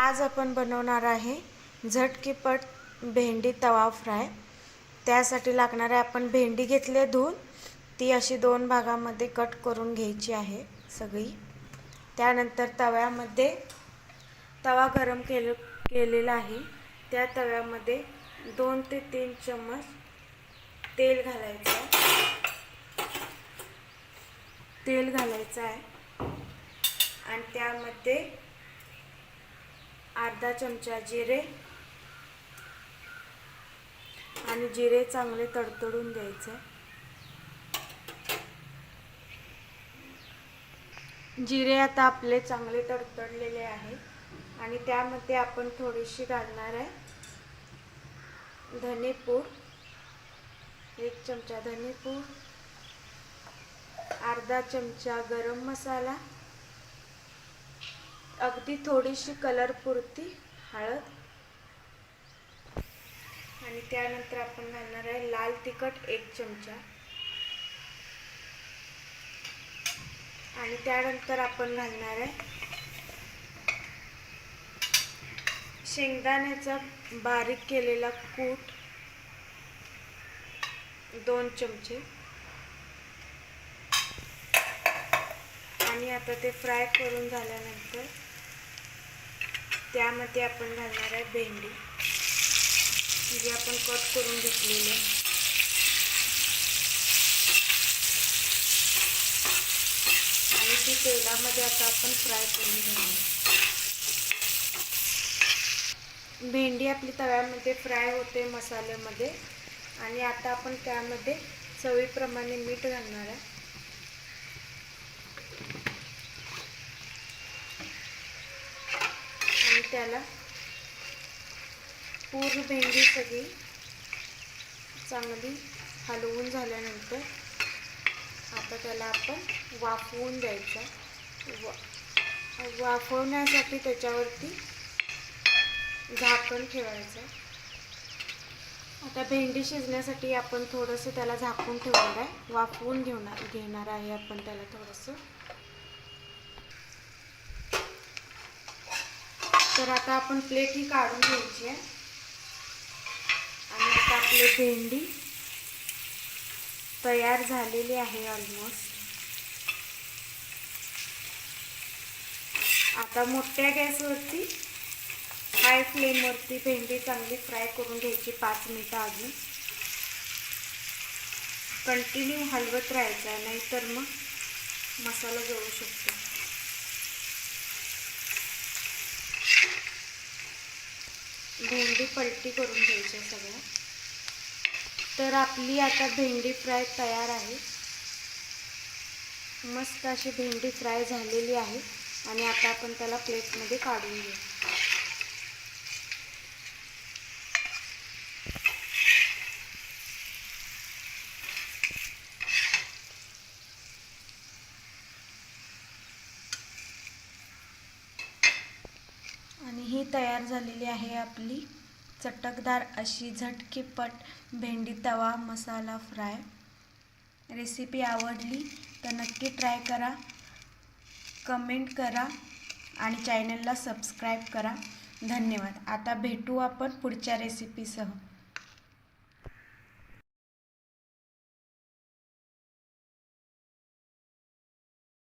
आज आपण बनवणार आहे झटकीपट भेंडी तवा फ्राय। त्यासाठी लागणार आहे, आपण भेंडी घेतली आहे धुवून, ती अशी दोन भागामध्ये कट करून घ्यायची आहे सगळी। त्यानंतर तव्यामध्ये तवा गरम केलेला आहे, त्या तव्यामध्ये 2 ते 3 चम्मच तेल घालायचं आहे आणि त्यामध्ये अर्धा चमचा जिरे आणि जिरे चांगले तडतडून द्यायचे। जिरे आता आपले चांगले तडतडलेले आहे आणि त्यामध्ये आपण थोडीशी घालणार आहे धनेपूड, 1 चमचा धनेपूड, अर्धा चमचा गरम मसाला, अगदी थोडीशी कलर पुरती हळद आणि त्यानंतर आपण घालणार आहे लाल तिखट 1 चमचा आणि त्यानंतर आपण घालणार आहे शेंगदाण्याचा बारीक केलेला कूट 2 चमचे आणि आता ते फ्राय करून झाल्यानंतर त्यामध्ये आपण घालणार आहे भेंडी, जी आपण कट करून घेतलेली आहे आणि ती तेलामध्ये आता आपण फ्राय करून घेणार। भेंडी आपली तव्यामध्ये फ्राय होते मसाल्यामध्ये आणि आता आपण त्यामध्ये चवीप्रमाणे मीठ घालणार आहे आणि त्याला पूर्ण भेंडी सगळी चांगली हलवून झाल्यानंतर आता त्याला आपण वाफवून द्यायचं। वाफवण्यासाठी त्याच्यावरती झाकण ठेवायचं। आता भेंडी शिजण्यासाठी आपण थोडंसं त्याला झाकून ठेवणार आहे, वाफवून घेणार आहे आपण त्याला थोडंसं। तर आता आपण प्लेट ही काढून घ्यायची आहे आणि आता आपली भेंडी तयार झालेली आहे ऑलमोस्ट। आता मोठ्या गॅसवरती हाय फ्लेमवरती भेंडी चांगली फ्राय करून घ्यायची 5 मिनिटं अजून। कंटिन्यू हलवत राहायचं आहे, नाहीतर मग मसाला जळू शकतो। भेंडी पलटी करून घ्यायची सगळं। तर आपली आता भेंडी फ्राय तयार आहे, मस्त अशी भेंडी फ्राय झालेली आहे आणि आता आपण त्याला प्लेटमध्ये काढून घेऊ। आणि ही तयार झालेली आहे आपली चटकदार अशी झटकीपट भेंडी तवा मसाला फ्राय। रेसिपी आवडली तर नक्की ट्राय करा, कमेंट करा आणि चॅनलला सबस्क्राईब करा। धन्यवाद। आता भेटू आपण पुढच्या रेसिपीसह।